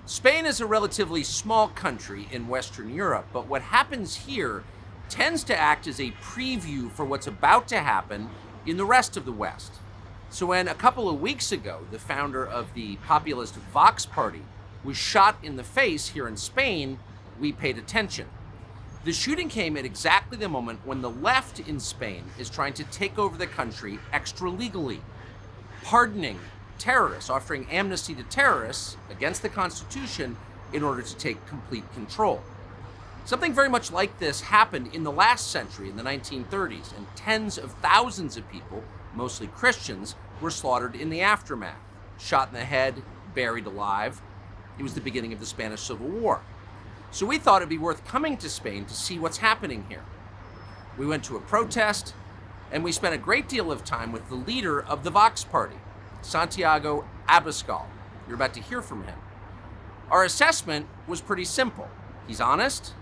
Spain is a relatively small country in Western Europe, but what happens here tends to act as a preview for what's about to happen in the rest of the West. So when a couple of weeks ago, the founder of the populist Vox Party was shot in the face here in Spain, we paid attention. The shooting came at exactly the moment when the left in Spain is trying to take over the country extra legally, pardoning terrorists, offering amnesty to terrorists against the Constitution in order to take complete control. Something very much like this happened in the last century, in the 1930s, and tens of thousands of people, mostly Christians, were slaughtered in the aftermath, shot in the head, buried alive. It was the beginning of the Spanish Civil War. So we thought it'd be worth coming to Spain to see what's happening here. We went to a protest, and we spent a great deal of time with the leader of the Vox Party, Santiago Abascal. You're about to hear from him. Our assessment was pretty simple. He's honest,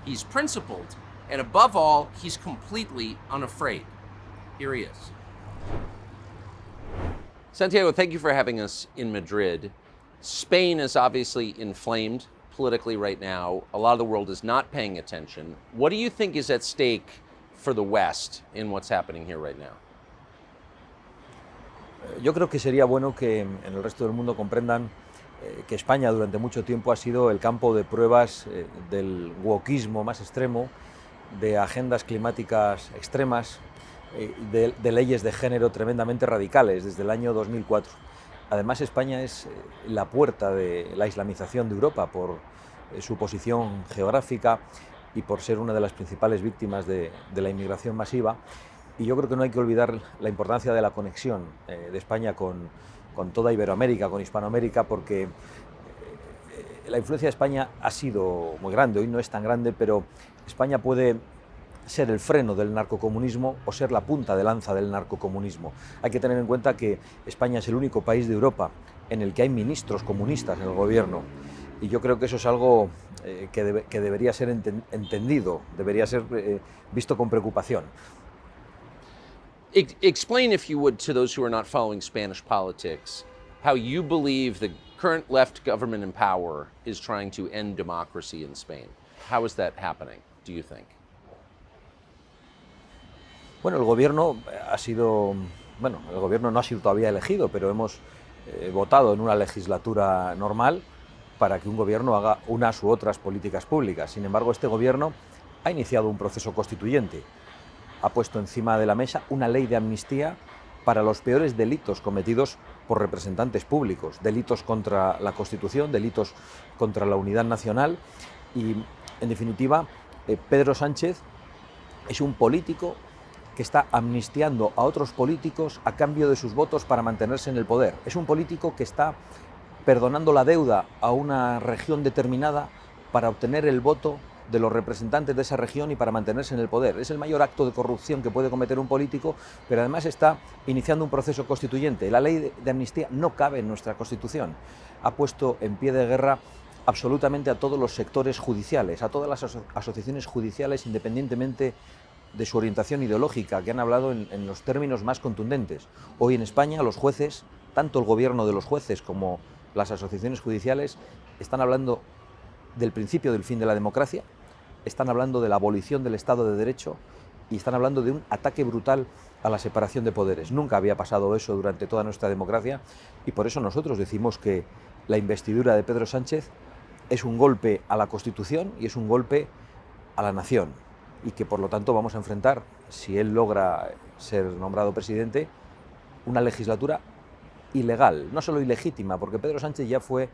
he's principled, and above all, he's completely unafraid. Here he is. Santiago, thank you for having us in Madrid. Spain is obviously inflamed politically right now. A lot of the world is not paying attention. What do you think is at stake for the West in what's happening here right now? Yo creo que sería bueno que en el resto del mundo comprendan que España durante mucho tiempo ha sido el campo de pruebas del wokismo más extremo, de agendas climáticas extremas, de leyes de género tremendamente radicales desde el año 2004. Además, España es la puerta de la islamización de Europa por su posición geográfica y por ser una de las principales víctimas de la inmigración masiva. Y yo creo que no hay que olvidar la importancia de la conexión de España con toda Iberoamérica, con Hispanoamérica, porque la influencia de España ha sido muy grande. Hoy no es tan grande, pero España puede ser el freno del narcocomunismo o ser la punta de lanza del narcocomunismo. Hay que tener en cuenta que España es el único país de Europa en el que hay ministros comunistas en el gobierno, y yo creo que eso es algo que debería ser entendido, debería ser visto con preocupación. Explain, if you would, to those who are not following Spanish politics, how you believe the current left government in power is trying to end democracy in Spain. How is that happening, do you think? Bueno, el gobierno no ha sido todavía elegido, pero hemos votado en una legislatura normal para que un gobierno haga unas u otras políticas públicas. Sin embargo, este gobierno ha iniciado un proceso constituyente, ha puesto encima de la mesa una ley de amnistía para los peores delitos cometidos por representantes públicos, delitos contra la Constitución, delitos contra la unidad nacional y, en definitiva, Pedro Sánchez es un político que está amnistiando a otros políticos a cambio de sus votos para mantenerse en el poder. Es un político que está perdonando la deuda a una región determinada para obtener el voto de los representantes de esa región y para mantenerse en el poder. Es el mayor acto de corrupción que puede cometer un político, pero además está iniciando un proceso constituyente. La ley de amnistía no cabe en nuestra Constitución. Ha puesto en pie de guerra absolutamente a todos los sectores judiciales, a todas las asociaciones judiciales, independientemente de su orientación ideológica, que han hablado en los términos más contundentes. Hoy en España los jueces, tanto el gobierno de los jueces como las asociaciones judiciales, están hablando del principio del fin de la democracia, están hablando de la abolición del Estado de Derecho y están hablando de un ataque brutal a la separación de poderes. Nunca había pasado eso durante toda nuestra democracia y por eso nosotros decimos que la investidura de Pedro Sánchez es un golpe a la Constitución y es un golpe a la nación, y que por lo tanto vamos a enfrentar, si él logra ser nombrado presidente, una legislatura ilegal, no solo ilegítima, porque Pedro Sánchez ya fue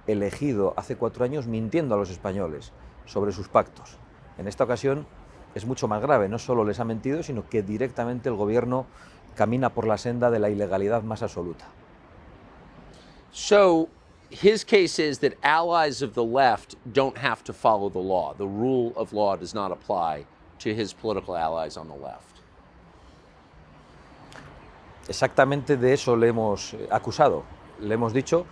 elegido hace 4 años mintiendo a los españoles sobre sus pactos. En esta ocasión es mucho más grave, no solo les ha mentido, sino que directamente el gobierno camina por la senda de la ilegalidad más absoluta. So, his case is that allies of the left don't have to follow the law. The rule of law does not apply to his political allies on the left. Exactamente de eso le hemos acusado. Le hemos dicho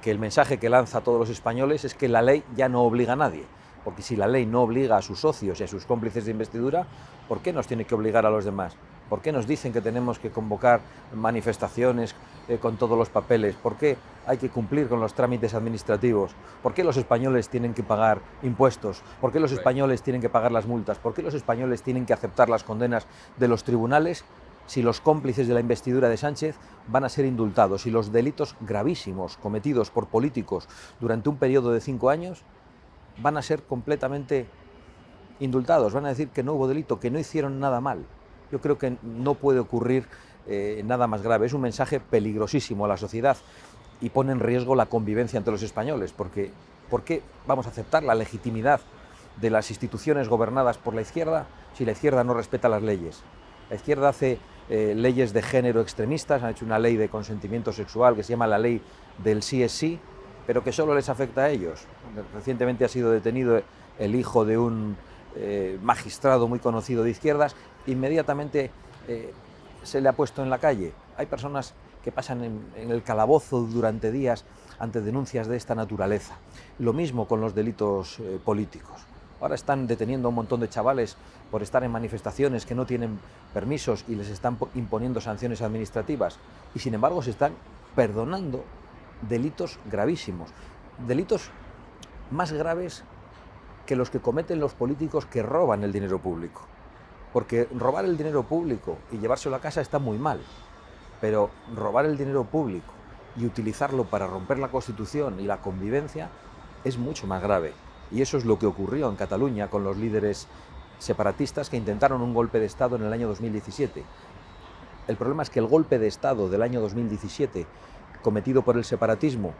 que el mensaje que lanza a todos los españoles es que la ley ya no obliga a nadie. Porque si la ley no obliga a sus socios y a sus cómplices de investidura, ¿por qué nos tiene que obligar a los demás? ¿Por qué nos dicen que tenemos que convocar manifestaciones con todos los papeles? ¿Por qué hay que cumplir con los trámites administrativos? ¿Por qué los españoles tienen que pagar impuestos? ¿Por qué los españoles tienen que pagar las multas? ¿Por qué los españoles tienen que aceptar las condenas de los tribunales si los cómplices de la investidura de Sánchez van a ser indultados y los delitos gravísimos cometidos por políticos durante un periodo de 5 años van a ser completamente indultados? Van a decir que no hubo delito, que no hicieron nada mal. Yo creo que no puede ocurrir nada más grave. Es un mensaje peligrosísimo a la sociedad y pone en riesgo la convivencia entre los españoles, porque ¿por qué vamos a aceptar la legitimidad de las instituciones gobernadas por la izquierda si la izquierda no respeta las leyes? La izquierda hace leyes de género extremistas, han hecho una ley de consentimiento sexual que se llama la ley del sí es sí, pero que solo les afecta a ellos. Recientemente ha sido detenido el hijo de un magistrado muy conocido de izquierdas, inmediatamente se le ha puesto en la calle. Hay personas que pasan en el calabozo durante días ante denuncias de esta naturaleza. Lo mismo con los delitos políticos. Ahora están deteniendo a un montón de chavales por estar en manifestaciones que no tienen permisos y les están imponiendo sanciones administrativas. Y sin embargo se están perdonando delitos gravísimos. Delitos más graves que los que cometen los políticos que roban el dinero público. Porque robar el dinero público y llevárselo a casa está muy mal, pero robar el dinero público y utilizarlo para romper la Constitución y la convivencia es mucho más grave. Y eso es lo que ocurrió en Cataluña con los líderes separatistas que intentaron un golpe de Estado en el año 2017. El problema es que el golpe de Estado del año 2017, cometido por el separatismo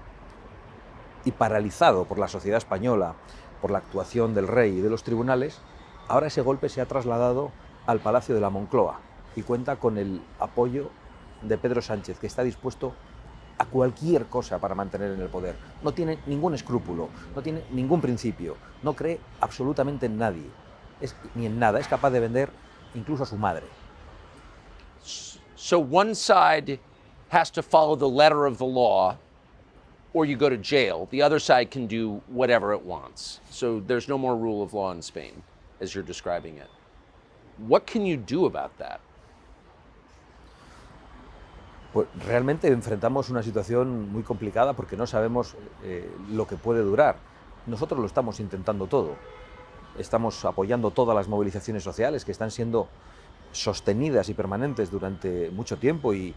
y paralizado por la sociedad española, por la actuación del rey y de los tribunales, ahora ese golpe se ha trasladado al Palacio de la Moncloa y cuenta con el apoyo de Pedro Sánchez, que está dispuesto a cualquier cosa para mantener en el poder. No tiene ningún escrúpulo, no tiene ningún principio, no cree absolutamente en nadie, ni en nada, es capaz de vender incluso a su madre. So one side has to follow the letter of the law or you go to jail. The other side can do whatever it wants. So there's no more rule of law in Spain, as you're describing it. What can you do about that? Pues realmente enfrentamos una situación muy complicada porque no sabemos lo que puede durar. Nosotros lo estamos intentando todo. Estamos apoyando todas las movilizaciones sociales que están siendo sostenidas y permanentes durante mucho tiempo y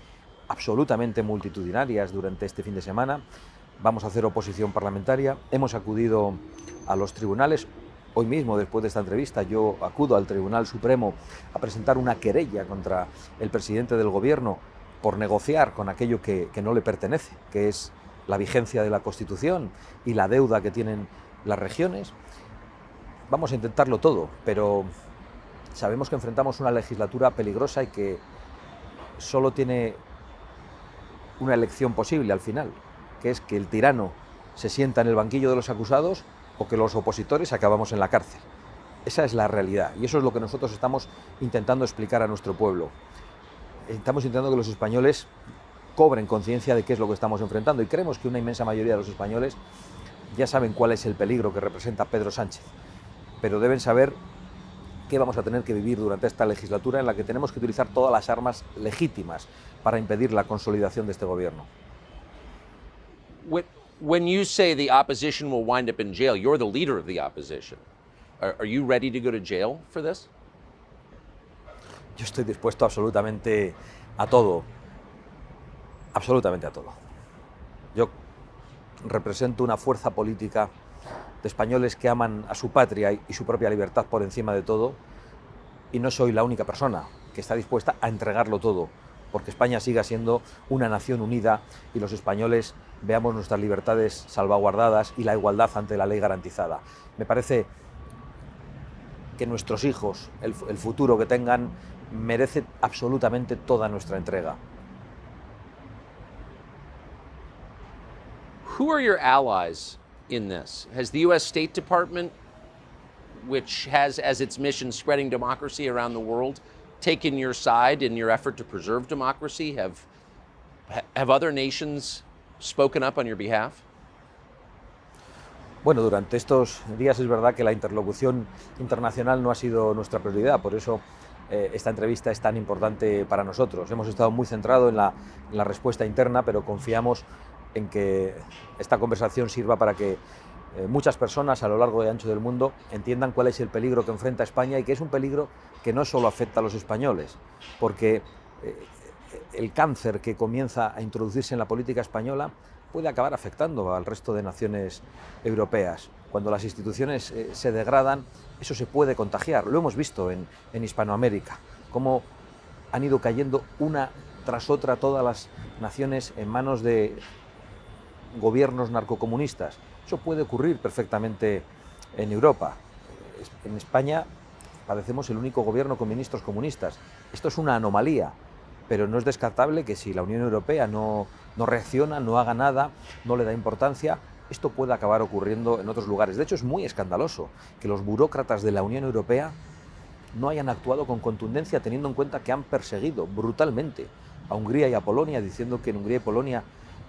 absolutamente multitudinarias durante este fin de semana. Vamos a hacer oposición parlamentaria. Hemos acudido a los tribunales. Hoy mismo, después de esta entrevista, yo acudo al Tribunal Supremo a presentar una querella contra el presidente del Gobierno por negociar con aquello que no le pertenece, que es la vigencia de la Constitución y la deuda que tienen las regiones. Vamos a intentarlo todo, pero sabemos que enfrentamos una legislatura peligrosa y que solo tiene una elección posible al final, que es que el tirano se sienta en el banquillo de los acusados o que los opositores acabamos en la cárcel. Esa es la realidad y eso es lo que nosotros estamos intentando explicar a nuestro pueblo. Estamos intentando que los españoles cobren conciencia de qué es lo que estamos enfrentando y creemos que una inmensa mayoría de los españoles ya saben cuál es el peligro que representa Pedro Sánchez, pero deben saber que vamos a tener que vivir durante esta legislatura en la que tenemos que utilizar todas las armas legítimas para impedir la consolidación de este gobierno. When you say the opposition will wind up in jail, you're the leader of the opposition. Are you ready to go to jail for this? Yo estoy dispuesto absolutamente a todo, absolutamente a todo. Yo represento una fuerza política de españoles que aman a su patria y su propia libertad por encima de todo, y no soy la única persona que está dispuesta a entregarlo todo, porque España siga siendo una nación unida y los españoles veamos nuestras libertades salvaguardadas y la igualdad ante la ley garantizada. Me parece que nuestros hijos, el futuro que tengan, merece absolutamente toda nuestra entrega. Who are your allies in this? Has the U.S. State Department, which has as its mission spreading democracy around the world, taken your side in your effort to preserve democracy? Have other nations spoken up on your behalf? Bueno, durante estos días es verdad que la interlocución internacional no ha sido nuestra prioridad, por eso esta entrevista es tan importante para nosotros. Hemos estado muy centrados en la respuesta interna, pero confiamos en que esta conversación sirva para que muchas personas a lo largo y ancho del mundo entiendan cuál es el peligro que enfrenta España y que es un peligro que no solo afecta a los españoles, porque el cáncer que comienza a introducirse en la política española puede acabar afectando al resto de naciones europeas. Cuando las instituciones se degradan, eso se puede contagiar. Lo hemos visto en Hispanoamérica, cómo han ido cayendo una tras otra todas las naciones en manos de gobiernos narcocomunistas. Eso puede ocurrir perfectamente en Europa. En España padecemos el único gobierno con ministros comunistas. Esto es una anomalía, pero no es descartable que si la Unión Europea no reacciona, no haga nada, no le da importancia, esto puede acabar ocurriendo en otros lugares. De hecho, es muy escandaloso que los burócratas de la Unión Europea no hayan actuado con contundencia, teniendo en cuenta que han perseguido brutalmente a Hungría y a Polonia, diciendo que en Hungría y Polonia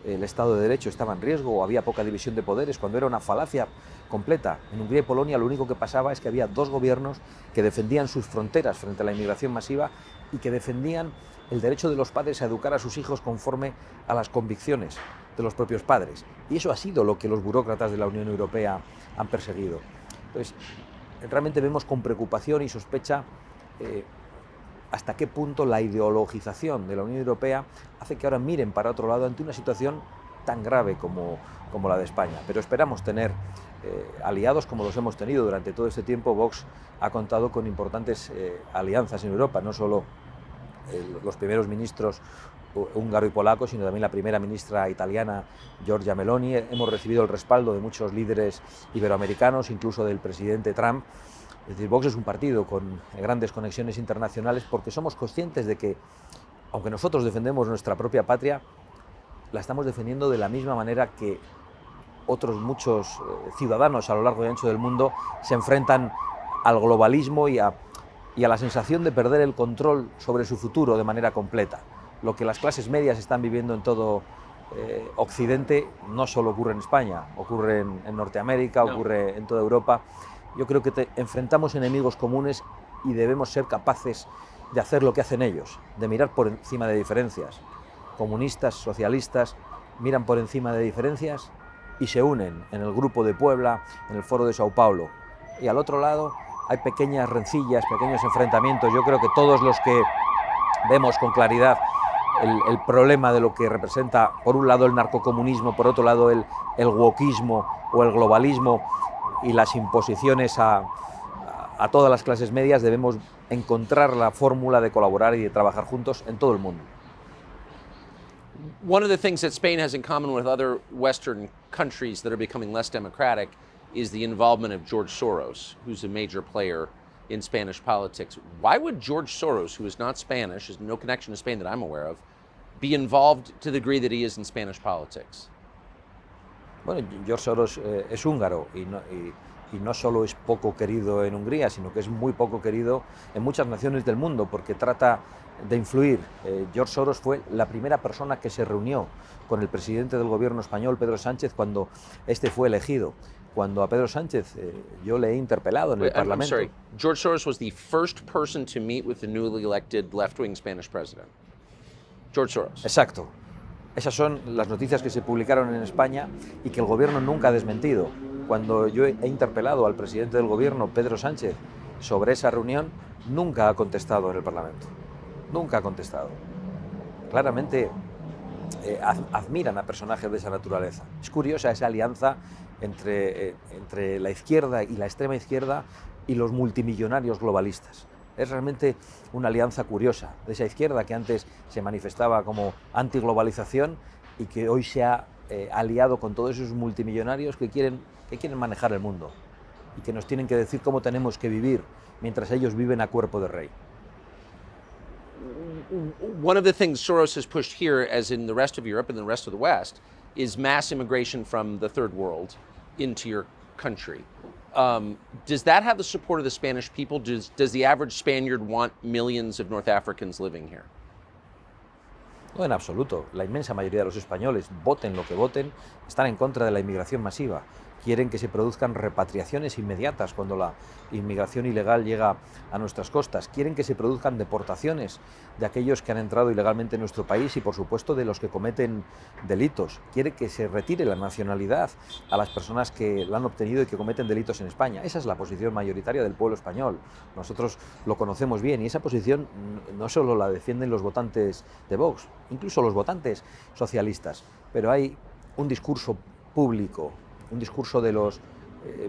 el Estado de Derecho estaba en riesgo o había poca división de poderes, cuando era una falacia completa. En Hungría y Polonia lo único que pasaba es que había dos gobiernos que defendían sus fronteras frente a la inmigración masiva y que defendían el derecho de los padres a educar a sus hijos conforme a las convicciones de los propios padres. Y eso ha sido lo que los burócratas de la Unión Europea han perseguido. Entonces, realmente vemos con preocupación y sospecha hasta qué punto la ideologización de la Unión Europea hace que ahora miren para otro lado ante una situación tan grave como la de España. Pero esperamos tener aliados como los hemos tenido durante todo este tiempo. Vox ha contado con importantes alianzas en Europa, no solo los primeros ministros húngaro y polaco, sino también la primera ministra italiana, Giorgia Meloni. Hemos recibido el respaldo de muchos líderes iberoamericanos, incluso del presidente Trump. Es decir, Vox es un partido con grandes conexiones internacionales porque somos conscientes de que, aunque nosotros defendemos nuestra propia patria, la estamos defendiendo de la misma manera que otros muchos ciudadanos a lo largo y ancho del mundo se enfrentan al globalismo y a la sensación de perder el control sobre su futuro de manera completa. Lo que las clases medias están viviendo en todo Occidente no solo ocurre en España, ocurre en Norteamérica, ocurre en toda Europa. Yo creo que enfrentamos enemigos comunes y debemos ser capaces de hacer lo que hacen ellos, de mirar por encima de diferencias. Comunistas, socialistas, miran por encima de diferencias y se unen en el Grupo de Puebla, en el Foro de Sao Paulo. Y al otro lado hay pequeñas rencillas, pequeños enfrentamientos. Yo creo que todos los que vemos con claridad el problema de lo que representa, por un lado, el narcocomunismo, por otro lado, el wokismo o el globalismo y las imposiciones a todas las clases medias, debemos encontrar la fórmula de colaborar y de trabajar juntos en todo el mundo. One of the things that Spain has in common with other Western countries that are becoming less democratic is the involvement of George Soros, who's a major player in Spanish politics. Why would George Soros, who is not Spanish, has no connection to Spain that I'm aware of, be involved to the degree that he is in Spanish politics? Bueno, George Soros es húngaro y no solo es poco querido en Hungría, sino que es muy poco querido en muchas naciones del mundo porque trata de influir. George Soros fue la primera persona que se reunió con el presidente del gobierno español, Pedro Sánchez, cuando este fue elegido. Cuando a Pedro Sánchez yo le he interpelado en el Parlamento. I'm sorry. George Soros was the first person to meet with the newly elected left-wing Spanish president. George Soros. Exacto. Esas son las noticias que se publicaron en España y que el gobierno nunca ha desmentido. Cuando yo he interpelado al presidente del gobierno, Pedro Sánchez, sobre esa reunión, nunca ha contestado en el Parlamento. Nunca ha contestado. Claramente admiran a personajes de esa naturaleza. Es curiosa esa alianza entre la izquierda y la extrema izquierda y los multimillonarios globalistas. Es realmente una alianza curiosa de esa izquierda que antes se manifestaba como antiglobalización y que hoy se ha aliado con todos esos multimillonarios que quieren manejar el mundo y que nos tienen que decir cómo tenemos que vivir mientras ellos viven a cuerpo de rey. One of the things Soros has pushed here, as in the rest of Europe and the rest of the West, is mass immigration from the third world into your country. Does that have the support of the Spanish people? Does the average Spaniard want millions of North Africans living here? No, en absoluto. La inmensa mayoría de los españoles, voten lo que voten, están en contra de la inmigración masiva. quieren que se produzcan repatriaciones inmediatas cuando la inmigración ilegal llega a nuestras costas, quieren que se produzcan deportaciones de aquellos que han entrado ilegalmente en nuestro país y, por supuesto, de los que cometen delitos, quiere que se retire la nacionalidad a las personas que la han obtenido y que cometen delitos en España. Esa es la posición mayoritaria del pueblo español. Nosotros lo conocemos bien y esa posición no solo la defienden los votantes de Vox, incluso los votantes socialistas, pero hay un discurso público, un discurso de los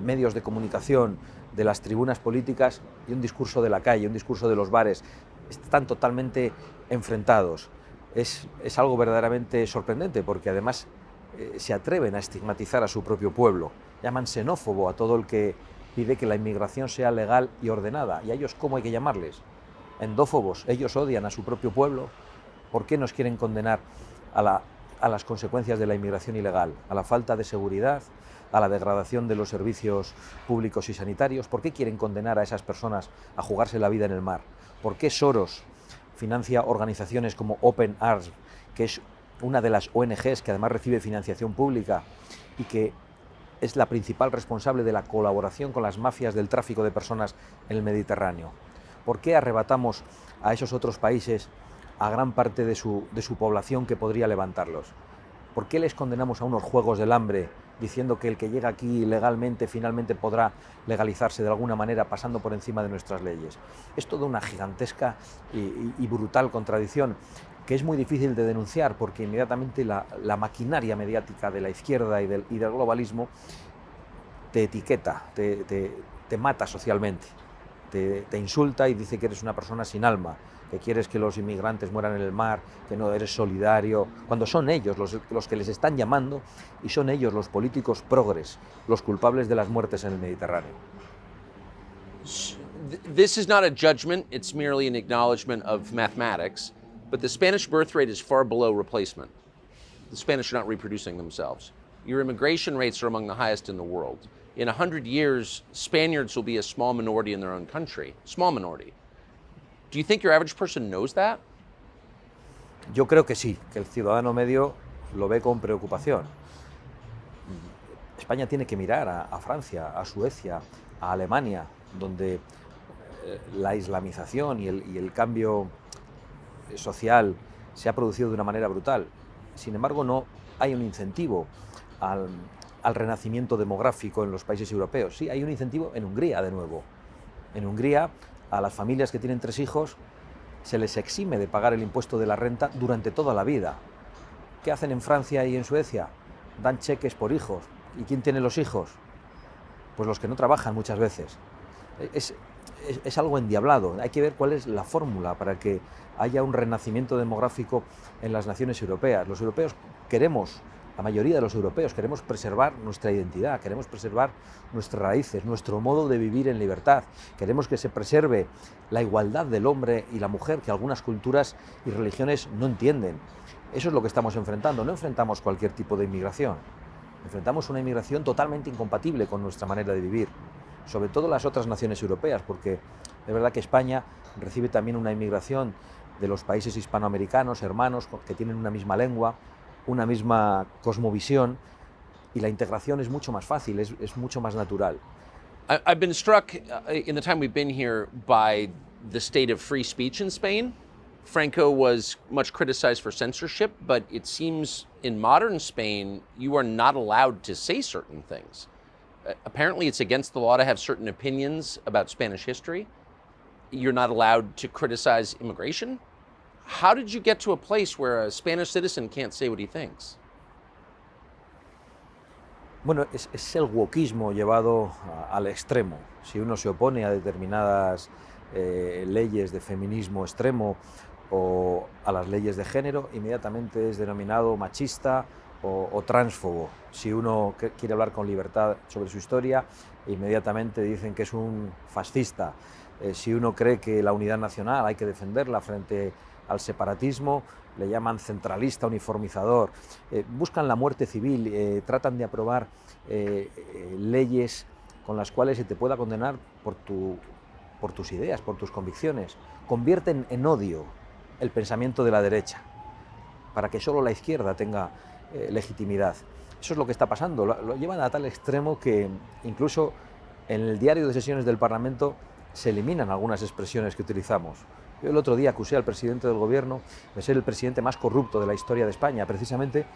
medios de comunicación, de las tribunas políticas y un discurso de la calle, un discurso de los bares. Están totalmente enfrentados. Es algo verdaderamente sorprendente porque además se atreven a estigmatizar a su propio pueblo. Llaman xenófobo a todo el que pide que la inmigración sea legal y ordenada. ¿Y a ellos cómo hay que llamarles? Endófobos. Ellos odian a su propio pueblo. ¿Por qué nos quieren condenar a las consecuencias de la inmigración ilegal? A la falta de seguridad, a la degradación de los servicios públicos y sanitarios. ¿Por qué quieren condenar a esas personas a jugarse la vida en el mar? ¿Por qué Soros financia organizaciones como Open Arms, que es una de las ONGs que además recibe financiación pública y que es la principal responsable de la colaboración con las mafias del tráfico de personas en el Mediterráneo? ¿Por qué arrebatamos a esos otros países a gran parte de su población que podría levantarlos? ¿Por qué les condenamos a unos juegos del hambre diciendo que el que llega aquí legalmente finalmente podrá legalizarse de alguna manera pasando por encima de nuestras leyes? Es toda una gigantesca y brutal contradicción que es muy difícil de denunciar porque inmediatamente la maquinaria mediática de la izquierda y del globalismo te etiqueta, te mata socialmente, te insulta y dice que eres una persona sin alma, que quieres que los inmigrantes mueran en el mar, que no eres solidario, cuando son ellos los que les están llamando y son ellos los políticos progres, los culpables de las muertes en el Mediterráneo. This is not a judgment, it's merely an acknowledgement of mathematics, but the Spanish birth rate is far below replacement. The Spanish are not reproducing themselves. Your immigration rates are among the highest in the world. In 100 years, Spaniards will be a small minority in their own country, small minority. Do you think your average person knows that? Yo creo que sí, que el ciudadano medio lo ve con preocupación. España tiene que mirar a Francia, a Suecia, a Alemania, donde la islamización y el cambio social se ha producido de una manera brutal. Sin embargo, no hay un incentivo al renacimiento demográfico en los países europeos. Sí, hay un incentivo en Hungría, de nuevo. En Hungría, a las familias que tienen 3 hijos se les exime de pagar el impuesto de la renta durante toda la vida. ¿Qué hacen en Francia y en Suecia? Dan cheques por hijos. ¿Y quién tiene los hijos? Pues los que no trabajan muchas veces. Es algo endiablado. Hay que ver cuál es la fórmula para que haya un renacimiento demográfico en las naciones europeas. Los europeos queremos, la mayoría de los europeos, queremos preservar nuestra identidad, queremos preservar nuestras raíces, nuestro modo de vivir en libertad. Queremos que se preserve la igualdad del hombre y la mujer, que algunas culturas y religiones no entienden. Eso es lo que estamos enfrentando. No enfrentamos cualquier tipo de inmigración. Enfrentamos una inmigración totalmente incompatible con nuestra manera de vivir, sobre todo las otras naciones europeas, porque es verdad que España recibe también una inmigración de los países hispanoamericanos, hermanos, que tienen una misma lengua, una misma cosmovisión, y la integración es mucho más fácil, es mucho más natural. I've been struck in the time we've been here by the state of free speech in Spain. Franco was much criticized for censorship, but it seems in modern Spain, you are not allowed to say certain things. Apparently, it's against the law to have certain opinions about Spanish history. You're not allowed to criticize immigration. How did you get to a place where a Spanish citizen can't say what he thinks? Bueno, es el wokismo llevado al extremo. Si uno se opone a determinadas leyes de feminismo extremo o a las leyes de género, inmediatamente es denominado machista o transfobo. Si uno quiere hablar con libertad sobre su historia, inmediatamente dicen que es un fascista. Si uno cree que la unidad nacional hay que defenderla frente al separatismo, le llaman centralista, uniformizador. Buscan la muerte civil, tratan de aprobar leyes con las cuales se te pueda condenar por tus ideas, por tus convicciones. Convierten en odio el pensamiento de la derecha, para que solo la izquierda tenga legitimidad. Eso es lo que está pasando, lo llevan a tal extremo que incluso en el diario de sesiones del Parlamento se eliminan algunas expresiones que utilizamos. Yo el otro día acusé al presidente del gobierno de ser el presidente más corrupto de la historia de España, precisamente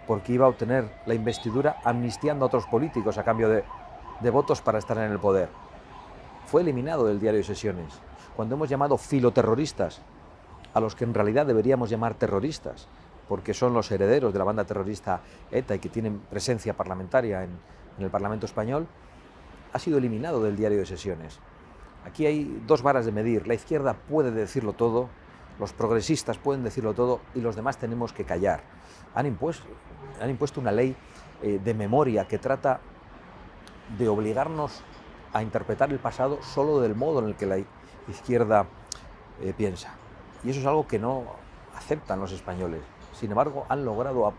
porque iba a obtener la investidura amnistiando a otros políticos a cambio de votos para estar en el poder. Fue eliminado del diario de sesiones. Cuando hemos llamado filoterroristas a los que en realidad deberíamos llamar terroristas, porque son los herederos de la banda terrorista ETA y que tienen presencia parlamentaria en el Parlamento español, ha sido eliminado del diario de sesiones. Aquí hay dos varas de medir. La izquierda puede decirlo todo, los progresistas pueden decirlo todo y los demás tenemos que callar. Han impuesto una ley de memoria que trata de obligarnos a interpretar el pasado solo del modo en el que la izquierda piensa. Y eso es algo que no aceptan los españoles. Sin embargo, han logrado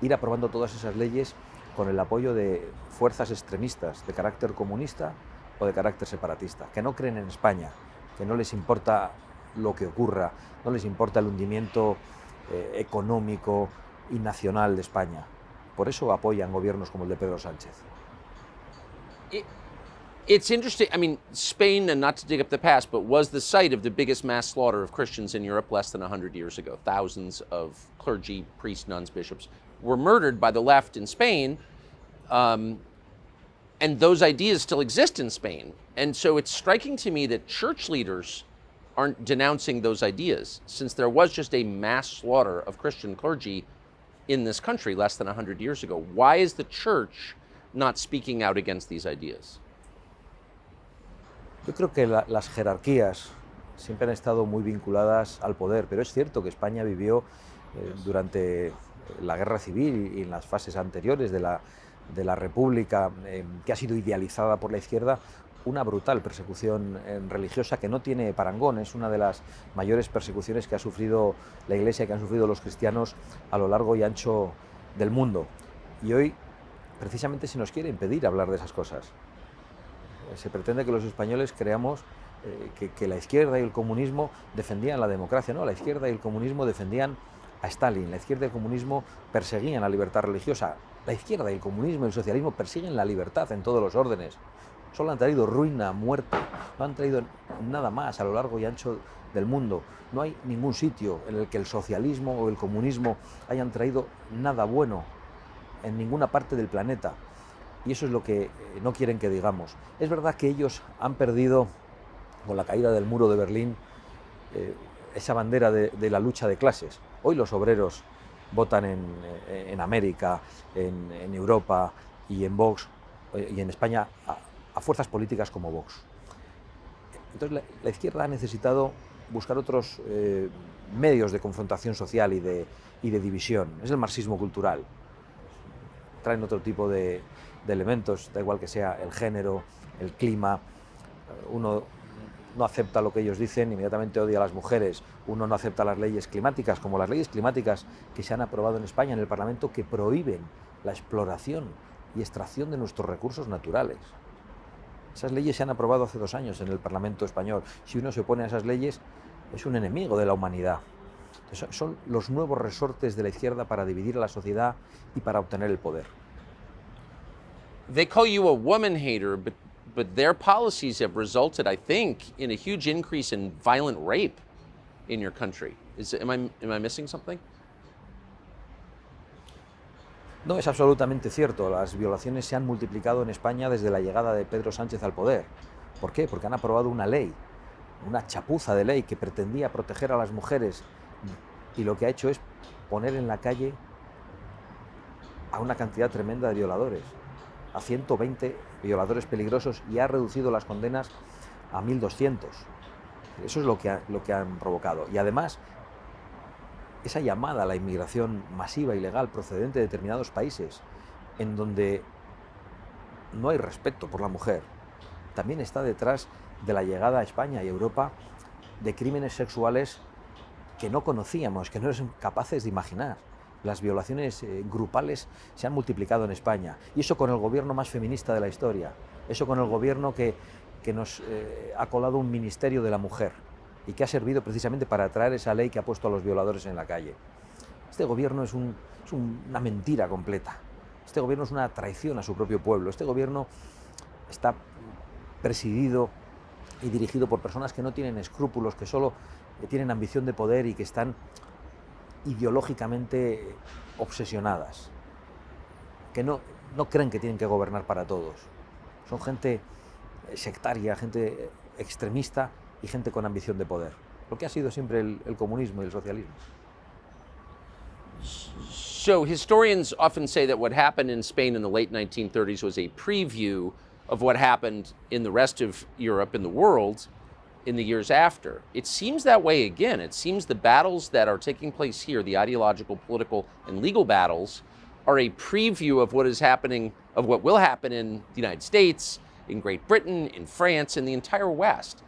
ir aprobando todas esas leyes con el apoyo de fuerzas extremistas de carácter comunista o de carácter separatista, que no creen en España, que no les importa lo que ocurra, no les importa el hundimiento económico y nacional de España. Por eso apoyan gobiernos como el de Pedro Sánchez. It's interesting. I mean, Spain, and not to dig up the past, but was the site of the biggest mass slaughter of Christians in Europe less than 100 years ago. Thousands of clergy, priests, nuns, bishops were murdered by the left in Spain, and those ideas still exist in Spain. And so it's striking to me that church leaders aren't denouncing those ideas, since there was just a mass slaughter of Christian clergy in this country less than 100 years ago. Why is the church not speaking out against these ideas? Yo creo que las jerarquías siempre han estado muy vinculadas al poder, pero es cierto que España vivió durante la guerra civil y en las fases anteriores de la República, que ha sido idealizada por la izquierda, una brutal persecución religiosa que no tiene parangón. Es una de las mayores persecuciones que ha sufrido la Iglesia, que han sufrido los cristianos a lo largo y ancho del mundo. Y hoy, precisamente, se nos quiere impedir hablar de esas cosas. Se pretende que los españoles creamos que la izquierda y el comunismo defendían la democracia. No, la izquierda y el comunismo defendían a Stalin. La izquierda y el comunismo perseguían la libertad religiosa. La izquierda y el comunismo y el socialismo persiguen la libertad en todos los órdenes. Solo han traído ruina, muerte, no han traído nada más a lo largo y ancho del mundo. No hay ningún sitio en el que el socialismo o el comunismo hayan traído nada bueno en ninguna parte del planeta. Y eso es lo que no quieren que digamos. Es verdad que ellos han perdido, con la caída del muro de Berlín, esa bandera de la lucha de clases. Hoy los obreros votan en América, en Europa y en Vox, y en España a fuerzas políticas como Vox. Entonces la izquierda ha necesitado buscar otros medios de confrontación social y de división. Es el marxismo cultural. Traen otro tipo de elementos, da igual que sea el género, el clima. Uno no acepta lo que ellos dicen, inmediatamente odia a las mujeres. Uno no acepta las leyes climáticas, como las leyes climáticas que se han aprobado en España en el Parlamento, que prohíben la exploración y extracción de nuestros recursos naturales. Esas leyes se han aprobado hace 2 años en el Parlamento español. Si uno se opone a esas leyes, es un enemigo de la humanidad. Entonces, son los nuevos resortes de la izquierda para dividir a la sociedad y para obtener el poder. They call you a woman hater, but their policies have resulted, I think, in a huge increase in violent rape in your country. Am I missing something? No, es absolutamente cierto. Las violaciones se han multiplicado en España desde la llegada de Pedro Sánchez al poder. ¿Por qué? Porque han aprobado una ley, una chapuza de ley que pretendía proteger a las mujeres, y lo que ha hecho es poner en la calle a una cantidad tremenda de violadores, a 120 violadores peligrosos, y ha reducido las condenas a 1.200. Eso es lo que han provocado. Y además, esa llamada a la inmigración masiva ilegal procedente de determinados países, en donde no hay respeto por la mujer, también está detrás de la llegada a España y Europa de crímenes sexuales que no conocíamos, que no éramos capaces de imaginar. Las violaciones grupales se han multiplicado en España, y eso con el gobierno más feminista de la historia, eso con el gobierno que nos ha colado un ministerio de la mujer y que ha servido precisamente para traer esa ley que ha puesto a los violadores en la calle. Este gobierno es una mentira completa. Este gobierno es una traición a su propio pueblo. Este gobierno está presidido y dirigido por personas que no tienen escrúpulos, que solo tienen ambición de poder y que están ideológicamente obsesionadas, que no creen que tienen que gobernar para todos. Son gente sectaria, gente extremista y gente con ambición de poder, lo que ha sido siempre el comunismo y el socialismo. So historians often say that what happened in Spain in the late 1930s was a preview of what happened in the rest of Europe and the world in the years after. It seems that way again. It seems the battles that are taking place here, the ideological, political, and legal battles, are a preview of what is happening, of what will happen in the United States, in Great Britain, in France, in the entire West.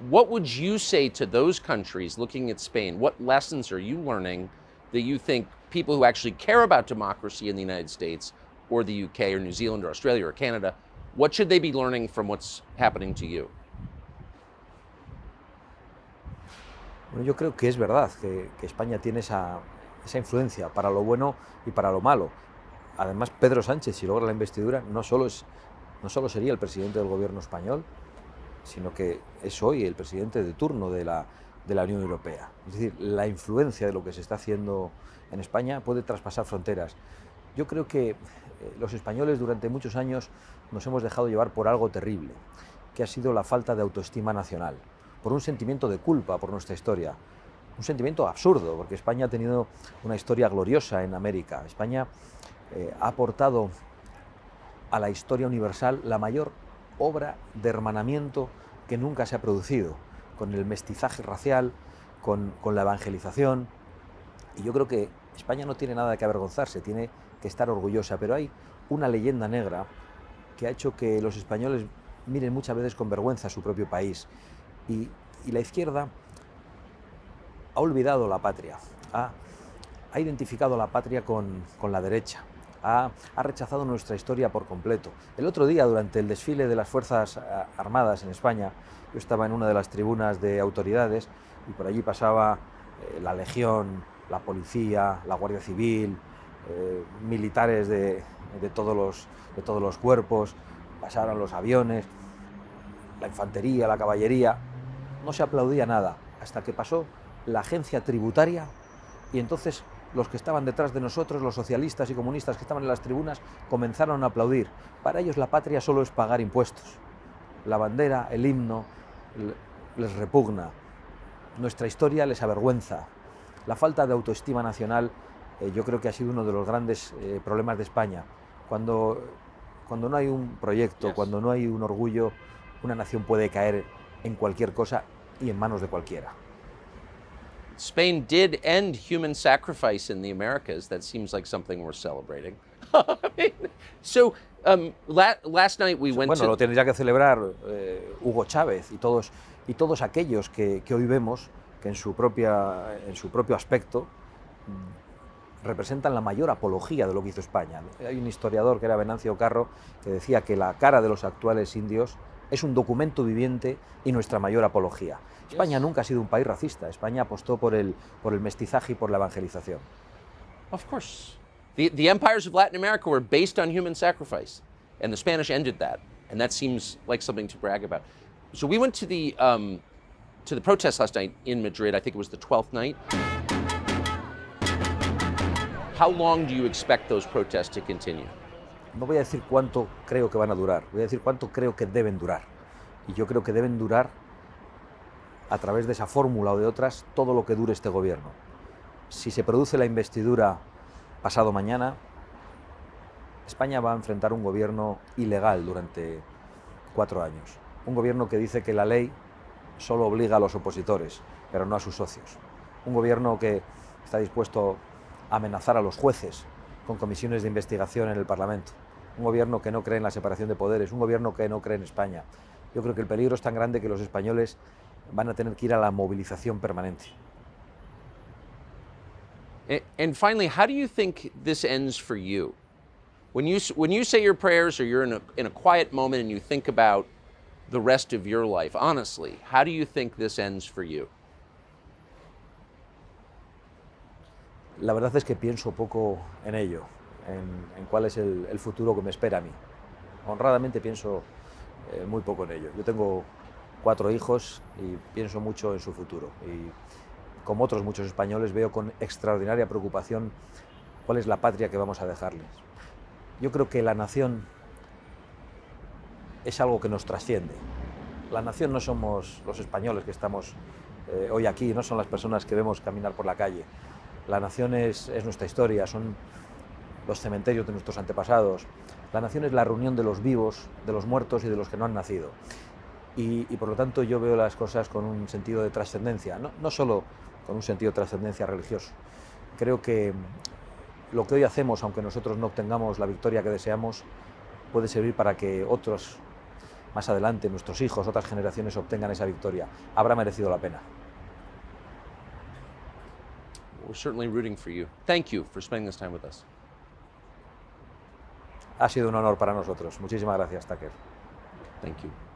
What would you say to those countries looking at Spain? What lessons are you learning that you think people who actually care about democracy in the United States or the UK or New Zealand or Australia or Canada, what should they be learning from what's happening to you? Bueno, yo creo que es verdad que España tiene esa influencia para lo bueno y para lo malo. Además, Pedro Sánchez, si logra la investidura, no solo sería el presidente del gobierno español, sino que es hoy el presidente de turno de la Unión Europea. Es decir, la influencia de lo que se está haciendo en España puede traspasar fronteras. Yo creo que los españoles durante muchos años nos hemos dejado llevar por algo terrible, que ha sido la falta de autoestima nacional, por un sentimiento de culpa por nuestra historia, un sentimiento absurdo, porque España ha tenido una historia gloriosa en América. España ha aportado a la historia universal la mayor obra de hermanamiento que nunca se ha producido, con el mestizaje racial, con la evangelización. Y yo creo que España no tiene nada que avergonzarse, tiene que estar orgullosa, pero hay una leyenda negra que ha hecho que los españoles miren muchas veces con vergüenza a su propio país. Y la izquierda ha olvidado la patria, ha identificado la patria con la derecha, ha rechazado nuestra historia por completo. El otro día, durante el desfile de las Fuerzas Armadas en España, yo estaba en una de las tribunas de autoridades y por allí pasaba la Legión, la Policía, la Guardia Civil, militares de todos los cuerpos, pasaron los aviones, la infantería, la caballería. No se aplaudía nada hasta que pasó la agencia tributaria y entonces los que estaban detrás de nosotros, los socialistas y comunistas que estaban en las tribunas, comenzaron a aplaudir. Para ellos la patria solo es pagar impuestos. La bandera, el himno, les repugna. Nuestra historia les avergüenza. La falta de autoestima nacional yo creo que ha sido uno de los grandes problemas de España. Cuando no hay un proyecto, cuando no hay un orgullo, una nación puede caer en cualquier cosa y en manos de cualquiera. Spain did end human sacrifice in the Americas. That seems like something we're celebrating. Last night we went Bueno, lo tendría que celebrar Hugo Chávez y todos aquellos que hoy vemos que en su propio aspecto representan la mayor apología de lo que hizo España. Hay un historiador que era Venancio Carro que decía que la cara de los actuales indios es un documento viviente y nuestra mayor apología. España nunca ha sido un país racista. España apostó por el mestizaje y por la evangelización. Of course. The empires of Latin America were based on human sacrifice, and the Spanish ended that, and that seems like something to brag about. So we went to the protest last night in Madrid. I think it was the 12th night. How long do you expect those protests to continue? No voy a decir cuánto creo que van a durar, voy a decir cuánto creo que deben durar. Y yo creo que deben durar a través de esa fórmula o de otras todo lo que dure este gobierno. Si se produce la investidura pasado mañana, España va a enfrentar un gobierno ilegal durante 4 años. Un gobierno que dice que la ley solo obliga a los opositores, pero no a sus socios. Un gobierno que está dispuesto a amenazar a los jueces con comisiones de investigación en el Parlamento. Un gobierno que no cree en la separación de poderes, un gobierno que no cree en España. Yo creo que el peligro es tan grande que los españoles van a tener que ir a la movilización permanente. And finally, how do you think this ends for you? When you say your prayers or you're in a quiet moment and you think about the rest of your life, honestly, how do you think this ends for you? La verdad es que pienso poco en ello. en cuál es el futuro que me espera a mí. Honradamente pienso muy poco en ello. Yo tengo 4 hijos y pienso mucho en su futuro. Y como otros muchos españoles veo con extraordinaria preocupación cuál es la patria que vamos a dejarles. Yo creo que la nación es algo que nos trasciende. La nación no somos los españoles que estamos hoy aquí, no son las personas que vemos caminar por la calle. La nación es nuestra historia, son los cementerios de nuestros antepasados. La nación es la reunión de los vivos, de los muertos y de los que no han nacido. Y por lo tanto yo veo las cosas con un sentido de trascendencia, no solo con un sentido de trascendencia religioso. Creo que lo que hoy hacemos, aunque nosotros no obtengamos la victoria que deseamos, puede servir para que otros, más adelante, nuestros hijos, otras generaciones obtengan esa victoria. Habrá merecido la pena. We're certainly rooting for you. Thank you for spending this time with us. Ha sido un honor para nosotros. Muchísimas gracias, Tucker. Thank you.